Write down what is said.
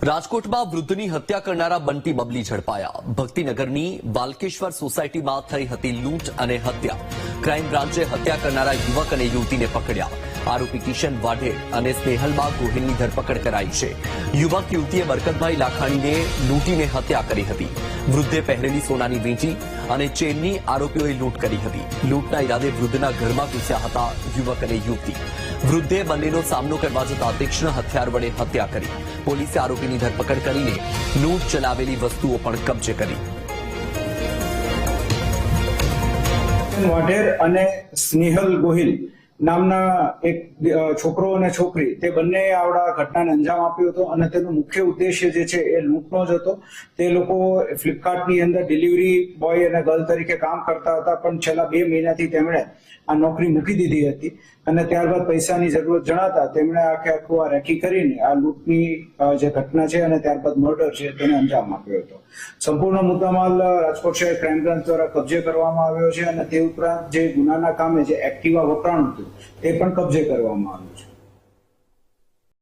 રાજકોટમાં વૃદ્ધની હત્યા કરનારા બંટી બબલી ઝડપાયા. ભક્તિનગરની વાલકેશ્વર સોસાયટીમાં થઈ હતી લૂંટ અને હત્યા. ક્રાઇમ બ્રાન્ચે હત્યા કરનારા યુવક અને યુવતીને પકડ્યા. આરોપી કિશન વાઢેર અને સ્નેહલબા ગોહિલની ધરપકડ કરાઈ છે. યુવક યુવતીએ બરકતભાઈ લાખાણીને લૂંટીને હત્યા કરી હતી. વૃદ્ધે પહેરેલી સોનાની વીંટી અને ચેનની આરોપીઓએ લૂંટ કરી હતી. લૂંટના ઇરાદે વૃદ્ધના ઘરમાં ઘૂસ્યા હતા યુવક અને યુવતી. વૃદ્ધે બંનેનો સામનો કરવા જતા તીક્ષ્ણ હથિયાર વડે હત્યા કરી. પોલીસે આરોપીની ધરપકડ કરીને લૂંટ ચલાવેલી વસ્તુઓ પણ કબજે કરી. વાઢેર અને સ્નેહલ ગોહિલ નામના એક છોકરો અને છોકરી તે બંને આવડા ઘટનાને અંજામ આપ્યો હતો અને તેનો મુખ્ય ઉદ્દેશ્ય જે છે એ લૂંટનો જ હતો. તે લોકો ફ્લિપકાર્ટની અંદર ડિલિવરી બોય અને ગર્લ તરીકે કામ કરતા હતા, પણ છેલ્લા 2 મહિનાથી તેમણે આ નોકરી મૂકી દીધી હતી અને ત્યારબાદ પૈસાની જરૂરત જણાતા તેમણે આખું આ રેકી કરીને આ લૂંટની જે ઘટના છે અને ત્યારબાદ મર્ડર છે તેને અંજામ આપ્યો હતો. સંપૂર્ણ મુદ્દામાલ રાજકોટ શહેર ક્રાઇમ બ્રાન્ચ દ્વારા કબજે કરવામાં આવ્યો છે અને તે ઉપરાંત જે ગુનાના કામે જે એક્ટિવા વપરાણું હતું તે પણ કબજે કરવામાં આવ્યું છે.